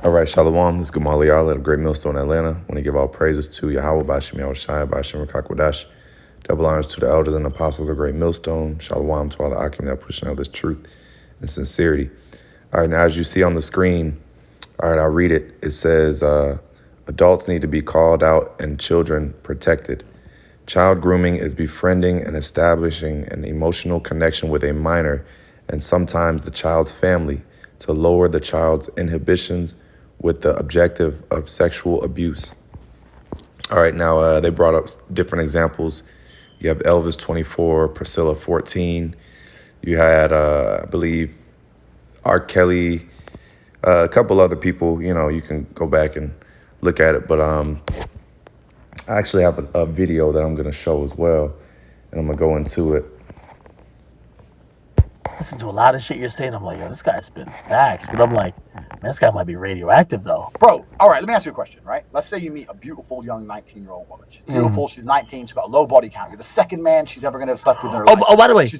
All right, Shalom. This is Gamal Yala at a Great Millstone, Atlanta. I want to give all praises to YAHAWAH, BAHASHAM, YAHAWASHI, BAHASHAM, Rakakwadash. Double honors to the elders and apostles of Great Millstone. Shalom to all the Akim that pushing out this truth and sincerity. All right, now as you see on the screen, all right, I'll read it. It says, adults need to be called out and children protected. Child grooming is befriending and establishing an emotional connection with a minor and sometimes the child's family to lower the child's inhibitions with the objective of sexual abuse. All right, now they brought up different examples. You have Elvis 24, Priscilla 14. You had, I believe, R. Kelly, a couple other people. You know, you can go back and look at it. But I actually have a video that I'm going to show as well, and I'm going to go into it. Listen to a lot of shit you're saying. I'm like, yo, this guy's spitting facts. But I'm like, man, this guy might be radioactive, though. Bro, all right, let me ask you a question, right? Let's say you meet a beautiful young 19-year-old woman. She's beautiful, she's 19, she's got a low body count. You're the second man she's ever going to have slept with in her life. Oh, by the way,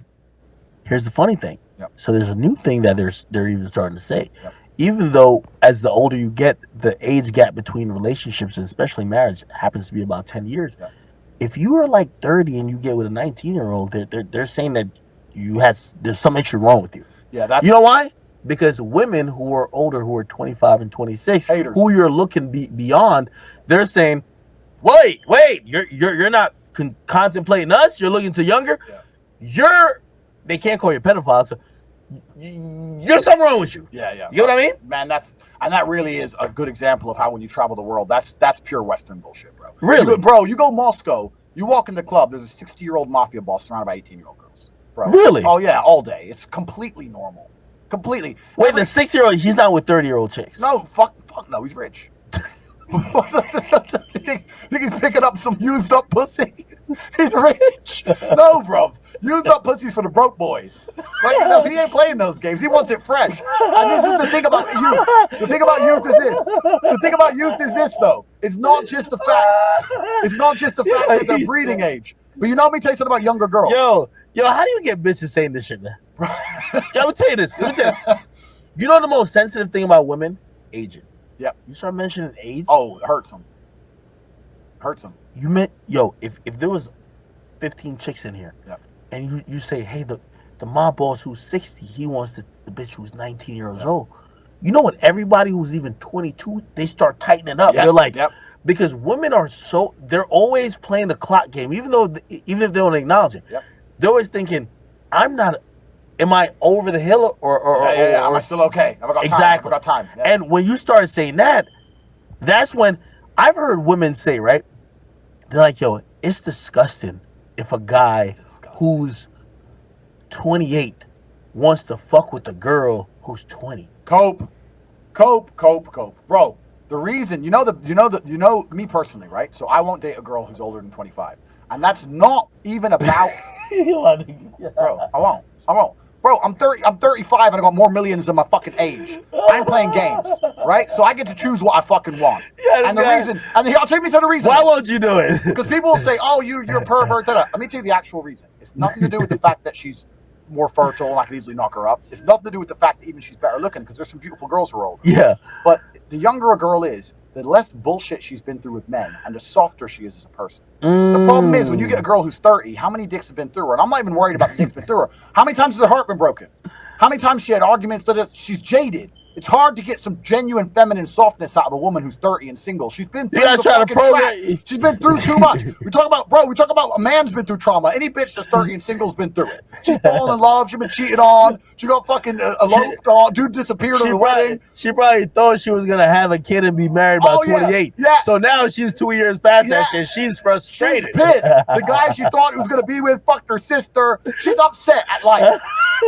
here's the funny thing. Yep. So there's a new thing that they're even starting to say. Yep. Even though as the older you get, the age gap between relationships, and especially marriage, happens to be about 10 years. Yep. If you are like 30 and you get with a 19-year-old, they're saying that there's some issue wrong with you. Yeah, that's... You know why? Because women who are older, who are 25 and 26, haters, who you're looking beyond, they're saying, wait, you're not contemplating us. You're looking to younger. Yeah. They can't call you a pedophile. So there's something wrong with you. Yeah. You know what I mean? Man, that really is a good example of how when you travel the world, that's pure Western bullshit, bro. Really, you go Moscow, you walk in the club, there's a 60-year-old mafia boss surrounded by 18-year-old girls. Bro. Really? Oh yeah, all day. It's completely normal. Completely. Wait, the 6-year-old, he's not with 30-year-old chicks. No, fuck no, he's rich. think he's picking up some used up pussy? He's rich. No, bro. Used up pussies for the broke boys. Like, he ain't playing those games. He wants it fresh. And this is the thing about youth. The thing about youth is this. The thing about youth is this, though. It's not just the fact. It's not just the fact that they're breeding age. But you know, let me tell you something about younger girls. Yo, how do you get bitches saying this shit, man? Yo, let me tell you this. You know the most sensitive thing about women? Aging. Yep. You start mentioning age. Oh, it hurts them. You meant, if there was 15 chicks in here, yep, and you say, hey, the mob boss who's 60, he wants the bitch who's 19 years yep, old. You know what? Everybody who's even 22, they start tightening up. Yep. They're like, yep, because women are they're always playing the clock game, even if they don't acknowledge it. Yep. They're always thinking, am I over the hill or am I still okay? Have I got time? Exactly. Have I got time? Yeah. And when you start saying that, that's when I've heard women say, right? They're like, yo, it's disgusting if a guy who's 28 wants to fuck with a girl who's 20. Cope. Bro, the reason, you know me personally, right? So I won't date a girl who's older than 25. And that's not even about bro, I won't. Bro, I'm 35 and I got more millions than my fucking age. I ain't playing games, right? So I get to choose what I fucking want. Yes, and the reason, and I'll take me to the reason. Why won't you do it? Because people will say, oh, you're a pervert. Let me tell you the actual reason. It's nothing to do with the fact that she's more fertile and I can easily knock her up. It's nothing to do with the fact that even she's better looking, because there's some beautiful girls who are older. Yeah. But the younger a girl is, the less bullshit she's been through with men and the softer she is as a person. The problem is when you get a girl who's 30, how many dicks have been through her? And I'm not even worried about the dicks been through her. How many times has her heart been broken? How many times she had arguments that she's jaded? It's hard to get some genuine feminine softness out of a woman who's 30 and single. She's been through the fucking track. She's been through too much. We talk about a man's been through trauma. Any bitch that's 30 and single's been through it. She's fallen in love. She's been cheated on. She got fucking eloped on. Dude disappeared at the wedding. She probably thought she was going to have a kid and be married by 28. Yeah. So now she's 2 years past that shit. She's frustrated. She's pissed. The guy she thought he was going to be with fucked her sister. She's upset at life.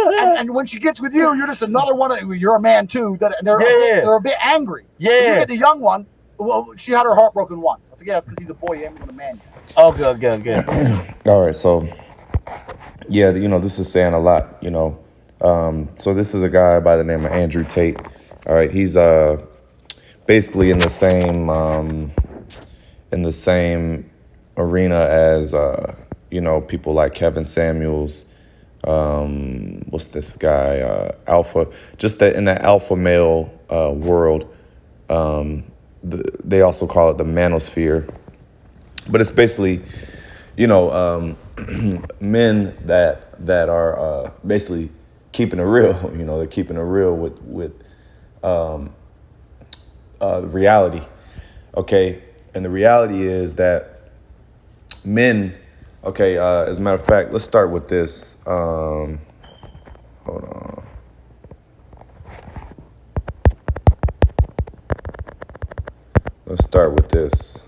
And when she gets with you, you're just another one. You're a man too. They're a bit angry. Yeah. When you get the young one. Well, she had her heart broken once. I said, yeah, it's because he's a boy. You ain't even a man yet. Okay. All right, so yeah, this is saying a lot. So this is a guy by the name of Andrew Tate. All right, he's basically in the same arena as people like Kevin Samuels. What's this guy? Alpha. Just that in the alpha male world, They also call it the manosphere, but it's basically, men that are basically keeping it real. They're keeping it real with reality. Okay, and the reality is that men. Okay, as a matter of fact, let's start with this. Hold on. Let's start with this.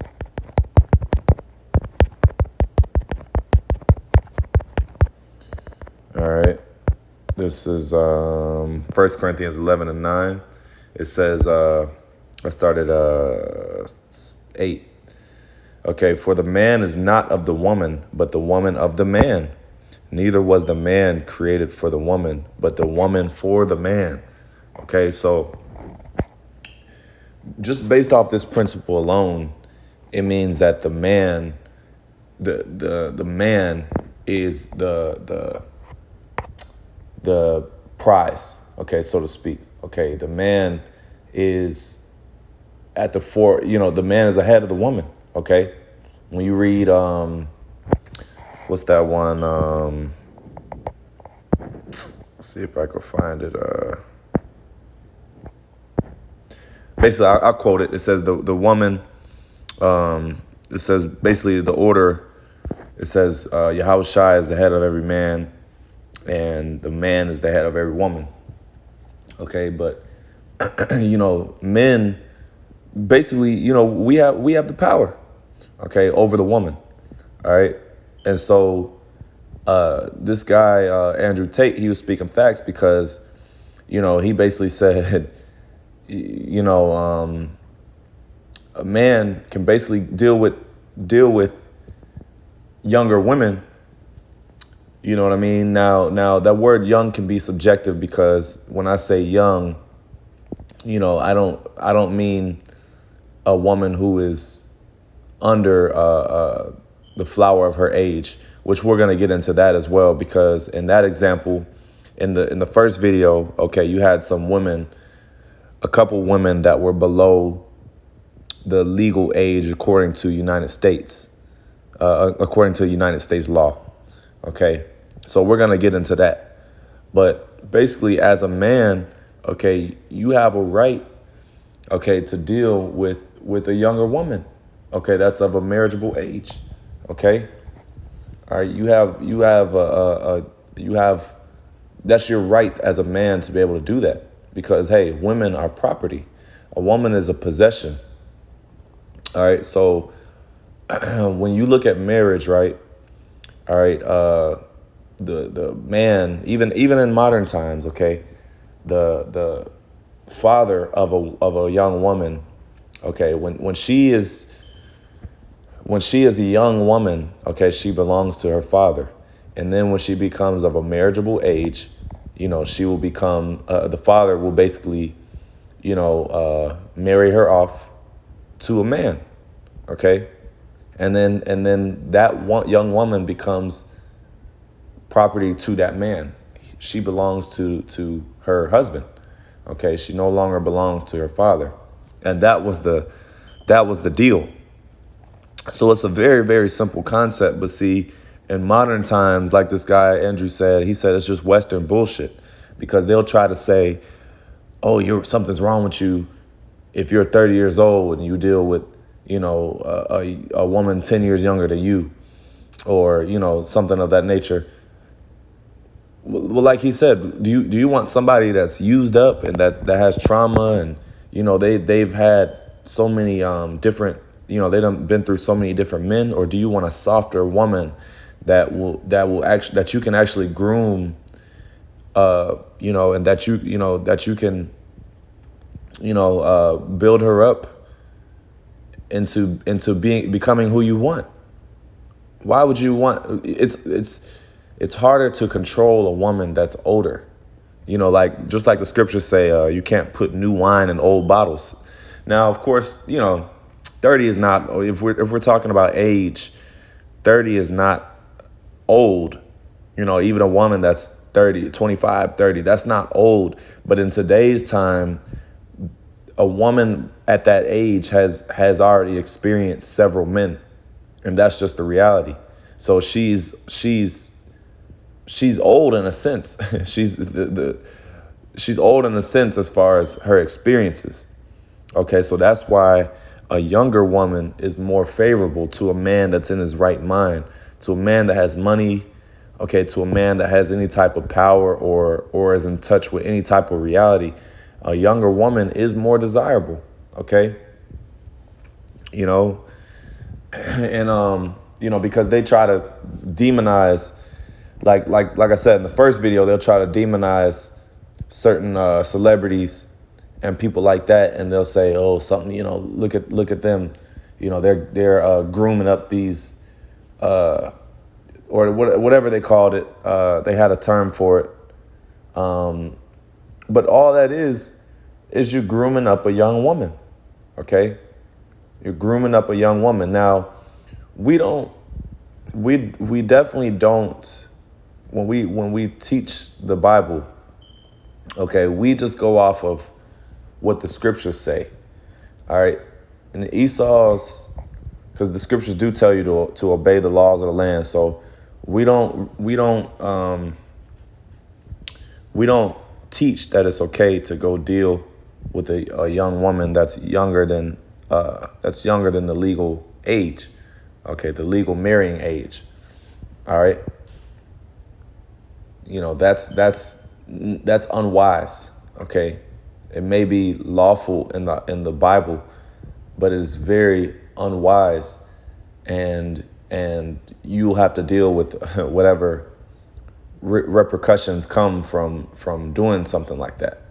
All right. This is 1 Corinthians 11:9. It says, I started 8. Okay, for the man is not of the woman, but the woman of the man. Neither was the man created for the woman, but the woman for the man. Okay, so just based off this principle alone, it means that the man, the man is the prize, okay, so to speak. Okay, the man is at the fore, the man is ahead of the woman. Okay, when you read what's that one? Let's see if I can find it. Basically, I'll quote it. It says the woman. It says basically the order. It says YAHAWASHI is the head of every man, and the man is the head of every woman. Okay, but men basically, we have the power, okay, over the woman. All right, and so this guy Andrew Tate, he was speaking facts because he basically said a man can basically deal with younger women. You know what I mean? Now that word young can be subjective because when I say young, I don't mean a woman who is under the flower of her age, which we're gonna get into that as well, because in that example, in the first video, okay, you had some women, a couple women that were below the legal age according to United States law. Okay, so we're gonna get into that. But basically, as a man, okay, you have a right, okay, to deal with a younger woman, okay, that's of a marriageable age. Okay, all right, you have that's your right as a man to be able to do that, because hey, women are property. A woman is a possession. All right, so when you look at marriage, right? All right, the man, even in modern times, okay, the father of a young woman, okay, when she is a young woman, okay, she belongs to her father, and then when she becomes of a marriageable age, she will become the father will basically, marry her off to a man, okay, and then that young woman becomes property to that man. She belongs to her husband. Okay, she no longer belongs to her father, and that was the deal. So it's a very, very simple concept. But see, in modern times, like this guy Andrew said, he said it's just Western bullshit, because they'll try to say, "Oh, something's wrong with you if you're 30 years old and you deal with a woman 10 years younger than you, or something of that nature." Well, like he said, do you want somebody that's used up and that has trauma, and they've had so many different, they done been through so many different men, or do you want a softer woman that you can actually groom, and that you can build her up into becoming who you want? Why would you want it's harder to control a woman that's older. Just like the scriptures say, you can't put new wine in old bottles. Now, of course, 30 is not, if we're talking about age, 30 is not old. Even a woman that's 30, 25, 30, that's not old. But in today's time, a woman at that age has already experienced several men, and that's just the reality. So she's old in a sense. She's old in a sense as far as her experiences. Okay, so that's why a younger woman is more favorable to a man that's in his right mind, to a man that has money, okay, to a man that has any type of power or is in touch with any type of reality. A younger woman is more desirable, okay? You know, and you know, because they try to demonize, like I said in the first video, they'll try to demonize certain celebrities and people like that, and they'll say, oh, something, you know, look at them, you know, they're grooming up these or whatever they called it. They had a term for it. But all that is you grooming up a young woman, okay? You're grooming up a young woman. Now, we definitely don't, when we teach the Bible, okay, we just go off of what the scriptures say, all right? And Esau's, because the scriptures do tell you to obey the laws of the land, so we don't teach that it's okay to go deal with a young woman that's younger than the legal age, okay, the legal marrying age, all right? You know, that's unwise, okay? It may be lawful in the Bible, but it is very unwise, and you'll have to deal with whatever repercussions come from doing something like that,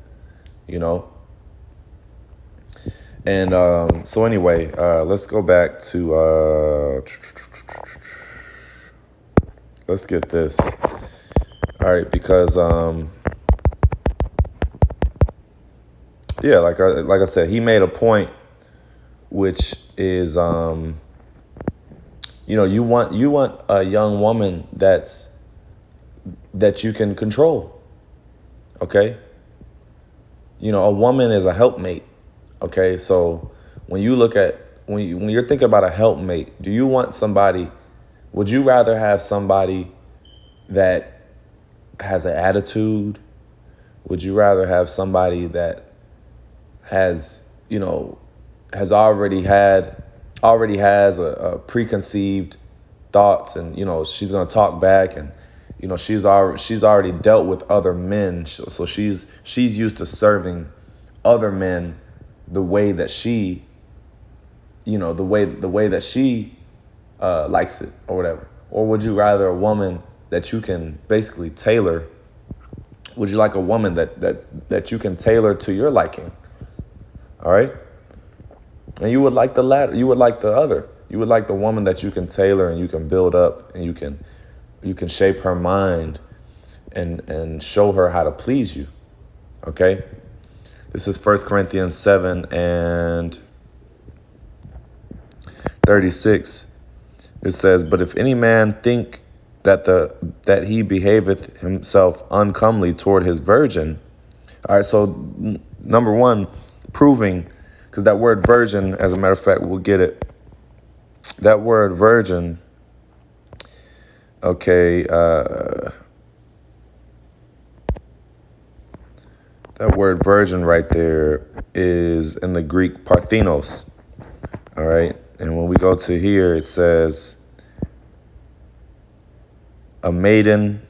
you know. And so anyway, let's go back to let's get this. All right, because yeah, like I said, he made a point, which is you know, you want a young woman that you can control, okay? You know, a woman is a helpmate, okay? So when you look at when you're thinking about a helpmate, do you want somebody? Would you rather have somebody that has an attitude? Would you rather have somebody that has, you know, already has a preconceived thoughts, and, you know, she's going to talk back, and, you know, she's already dealt with other men, so she's used to serving other men the way that she, you know, the way that she likes it or whatever? Or would you rather a woman that you can basically tailor? Would you like a woman that you can tailor to your liking? All right. And you would like the latter. You would like the other. You would like the woman that you can tailor and you can build up, and you can shape her mind and show her how to please you. Okay. This is 1 Corinthians 7:36. It says, "But if any man think that he behaveth himself uncomely toward his virgin." All right, so number one, proving, because that word virgin, as a matter of fact, we'll get it. That word virgin, okay, that word virgin right there is in the Greek parthenos. All right, and when we go to here, it says a maiden,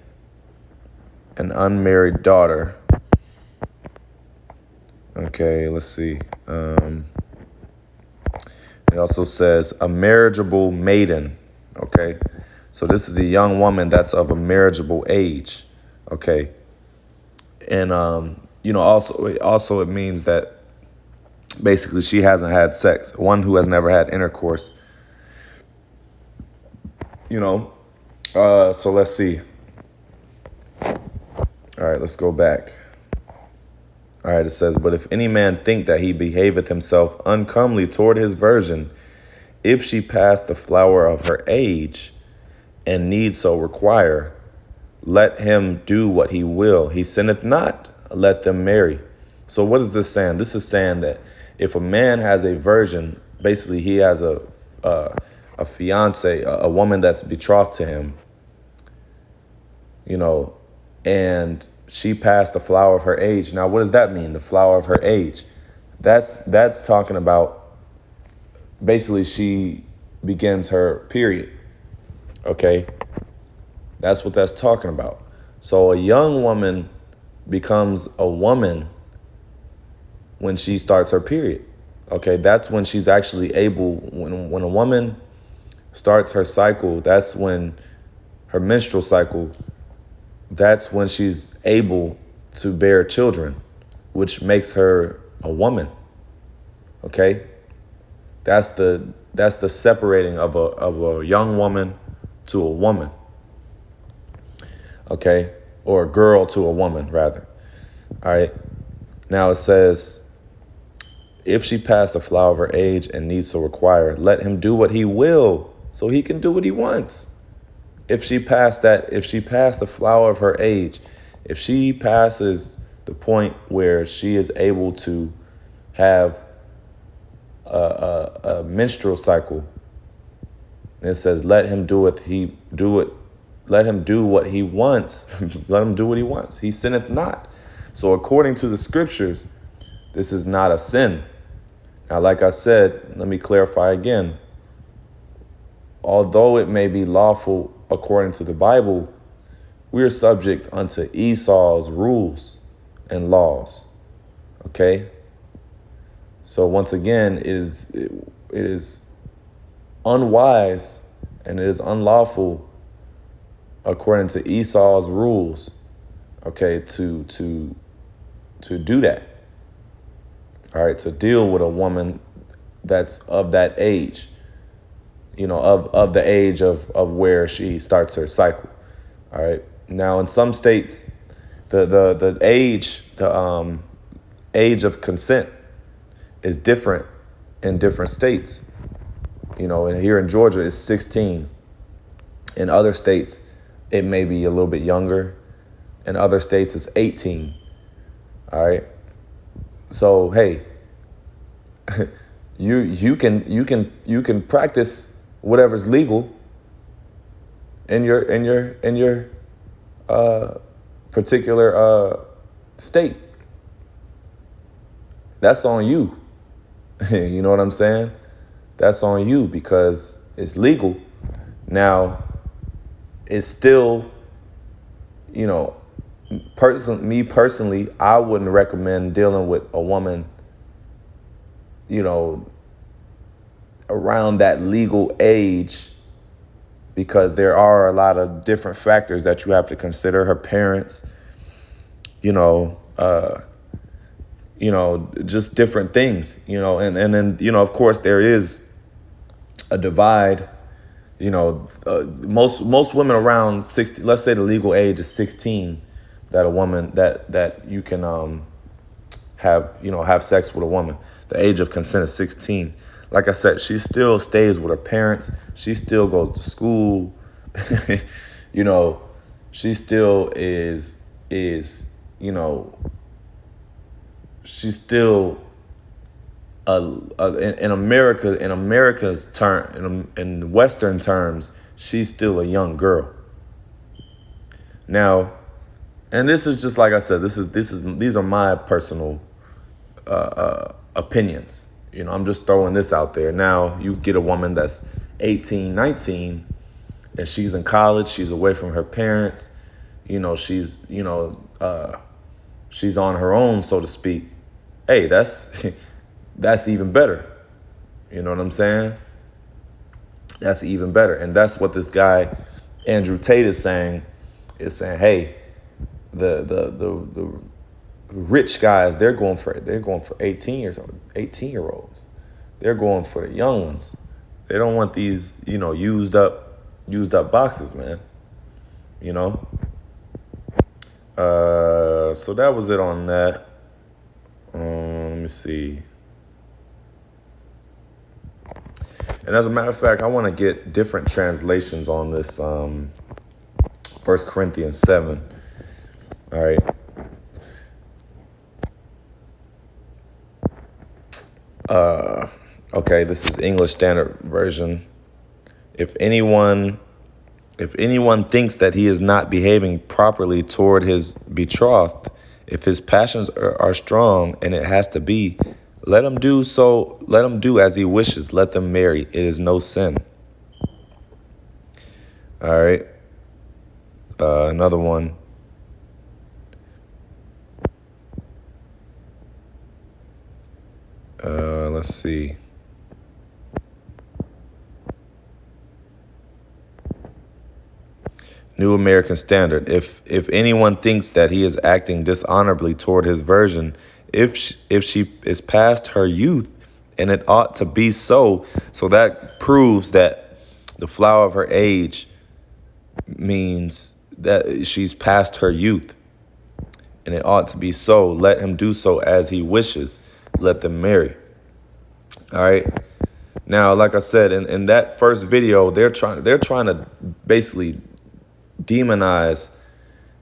an unmarried daughter. Okay, let's see. It also says a marriageable maiden. Okay, so this is a young woman that's of a marriageable age. Okay, and you know, also it means that basically she hasn't had sex. One who has never had intercourse. You know, so let's see. All right, let's go back. All right, it says, "But if any man think that he behaveth himself uncomely toward his virgin, if she pass the flower of her age, and need so require, let him do what he will. He sinneth not, let them marry." So what is this saying? This is saying that if a man has a virgin, basically he has a fiance, a woman that's betrothed to him, and she passed the flower of her age. Now, what does that mean? The flower of her age. That's talking about basically she begins her period. Okay? That's what that's talking about. So a young woman becomes a woman when she starts her period. Okay, that's when she's actually able, when a woman starts her cycle, that's when her menstrual cycle, that's when she's able to bear children, which makes her a woman. Okay? That's the separating of a young woman to a woman. Okay? Or a girl to a woman, rather. All right? Now it says, if she passed the flower of her age and needs to require, let him do what he will, so he can do what he wants. If she passed the flower of her age, if she passes the point where she is able to have a menstrual cycle, it says, let him do what he wants. Let him do what he wants. He sinneth not. So according to the scriptures, this is not a sin. Now, like I said, let me clarify again. Although it may be lawful according to the Bible, we are subject unto Esau's rules and laws. Okay? So once again, it is unwise and it is unlawful according to Esau's rules, okay, to do that. All right, to deal with a woman that's of that age, of the age of where she starts her cycle. All right. Now, in some states, the age of consent is different in different states. And here in Georgia, it's 16. In other states, it may be a little bit younger. In other states, it's 18. All right. So hey, you can practice whatever's legal in your particular state. That's on you. You know what I'm saying? That's on you because it's legal. Now, it's still, me personally, I wouldn't recommend dealing with a woman, around that legal age, because there are a lot of different factors that you have to consider. Her parents, just different things, and then, of course, there is a divide. Most women around 60, let's say the legal age is 16, that a woman that you can have sex with a woman. The age of consent is 16. Like I said, she still stays with her parents. She still goes to school. She still is she's still in America's term, in Western terms, she's still a young girl. Now, and this is just like I said, these are my personal opinions. I'm just throwing this out there. Now, you get a woman that's 18, 19, and she's in college, she's away from her parents, she's on her own, so to speak. Hey, that's even better. You know what I'm saying? That's even better. And that's what this guy, Andrew Tate, is saying, hey, the rich guys, they're going for 18-year-olds. They're going for the young ones. They don't want these, used up boxes, man. So that was it on that. Let me see. And as a matter of fact, I want to get different translations on this 1 Corinthians 7. All right. Okay, this is English Standard Version. If anyone thinks that he is not behaving properly toward his betrothed, if his passions are strong, and it has to be, let him do so. Let him do as he wishes. Let them marry. It is no sin. All right. Another one. Let's see. New American Standard. If anyone thinks that he is acting dishonorably toward his virgin, if she is past her youth, and it ought to be so, so that proves that the flower of her age means that she's past her youth, and it ought to be so. Let him do so as he wishes. Let them marry. All right. Now, like I said, in that first video, they're trying to basically demonize,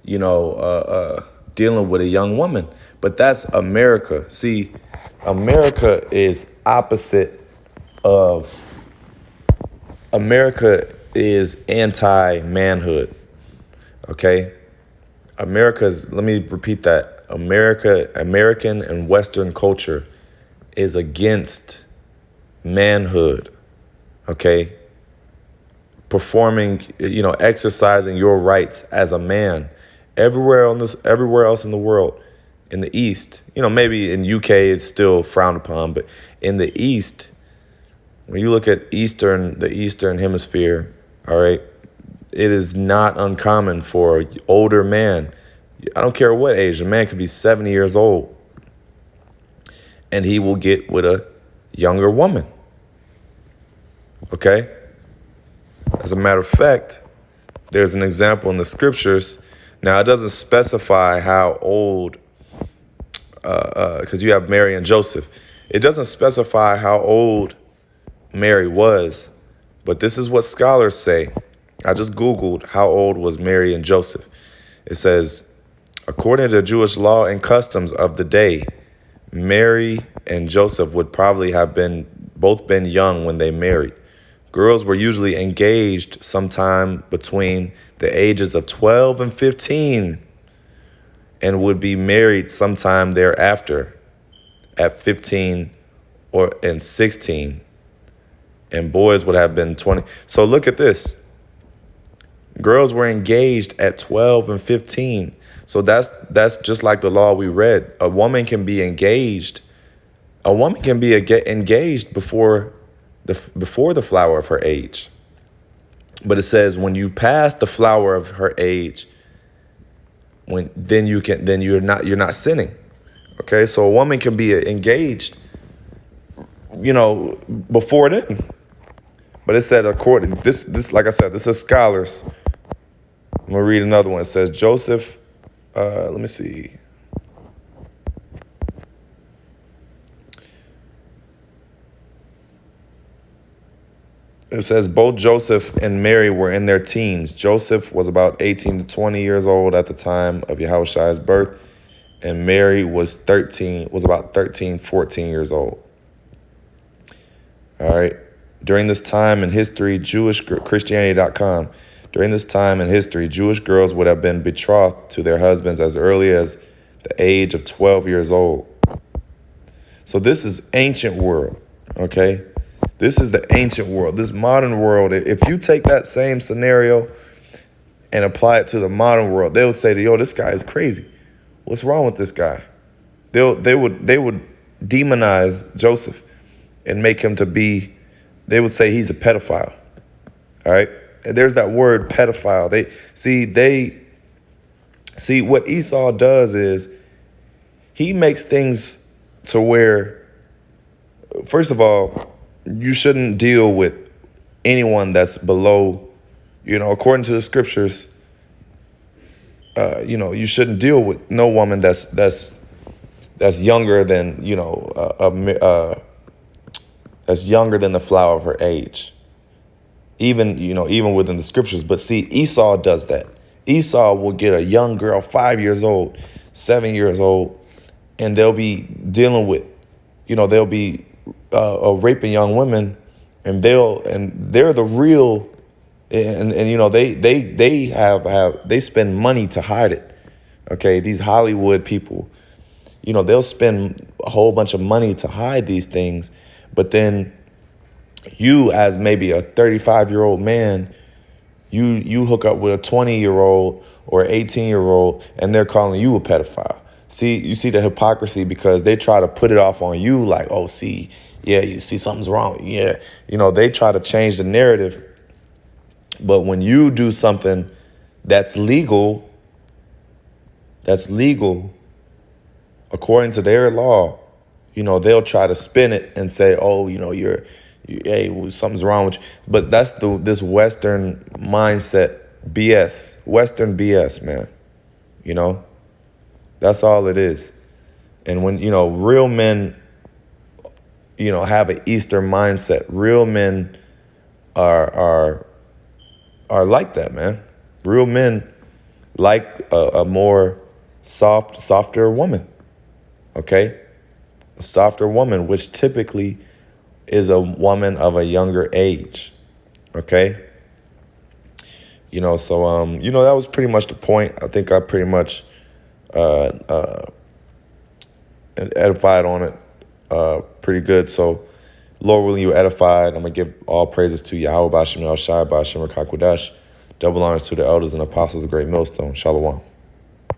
dealing with a young woman. But that's America. See, America is opposite of, America is anti-manhood. Okay? let me repeat that. American and Western culture is against manhood. Okay? Performing, exercising your rights as a man. Everywhere else in the world, in the East, maybe in UK it's still frowned upon, but in the East, when you look at the Eastern hemisphere, all right, it is not uncommon for an older man. I don't care what age, a man could be 70 years old, and he will get with a younger woman. Okay? As a matter of fact, there's an example in the scriptures. Now, it doesn't specify how old, because you have Mary and Joseph. It doesn't specify how old Mary was, but this is what scholars say. I just Googled how old was Mary and Joseph. It says, according to Jewish law and customs of the day, Mary and Joseph would probably have both been young when they married. Girls were usually engaged sometime between the ages of 12 and 15 and would be married sometime thereafter at 15 and 16. And boys would have been 20. So look at this. Girls were engaged at 12 and 15. So that's just like the law we read. A woman can be engaged. A woman can be engaged before the flower of her age. But it says when you pass the flower of her age, then you're not sinning. Okay, so a woman can be engaged, before then. But it said according this like I said, this is scholars. I'm gonna read another one. It says Joseph. Let me see. It says both Joseph and Mary were in their teens. Joseph was about 18 to 20 years old at the time of YAHAWASHI's birth, and Mary was about 13, 14 years old. All right. During this time in history, Christianity.com, during this time in history, Jewish girls would have been betrothed to their husbands as early as the age of 12 years old. So this is ancient world, okay? This is the ancient world. This modern world, if you take that same scenario and apply it to the modern world, they would say, this guy is crazy. What's wrong with this guy? They would demonize Joseph and make him they would say he's a pedophile. All right? And there's that word pedophile. They see what Esau does is he makes things to where, first of all, you shouldn't deal with anyone that's below, according to the scriptures, you shouldn't deal with no woman that's younger than, that's younger than the flower of her age. Even within the scriptures. But see, Esau does that. Esau will get a young girl, 5 years old, 7 years old, and they'll be dealing with, they'll be raping young women, and they're the real, and you know they spend money to hide it. Okay, these Hollywood people, you know, they'll spend a whole bunch of money to hide these things, but then you, as maybe a 35-year-old man, you hook up with a 20-year-old or 18-year-old, and they're calling you a pedophile. See, you see the hypocrisy, because they try to put it off on you like, oh, see, yeah, you see something's wrong. Yeah, you know, they try to change the narrative. But when you do something that's legal according to their law, you know, they'll try to spin it and say, oh, you know, hey, well, something's wrong with you. But that's this Western mindset BS, Western BS, man. You know, that's all it is. And when, you know, real men, you know, have an Eastern mindset, real men are like that, man. Real men like a more softer woman. Okay, a softer woman, which typically is a woman of a younger age. Okay, you know, so you know, that was pretty much the point. I think I pretty much edified on it pretty good. So, Lord willing, you edified. I'm gonna give all praises to Yahawah, BAHASHAM, YAHAWASHI, BAHASHAM, Rakakwadash. Double honors to the elders and apostles of Great Millstone. Shalom.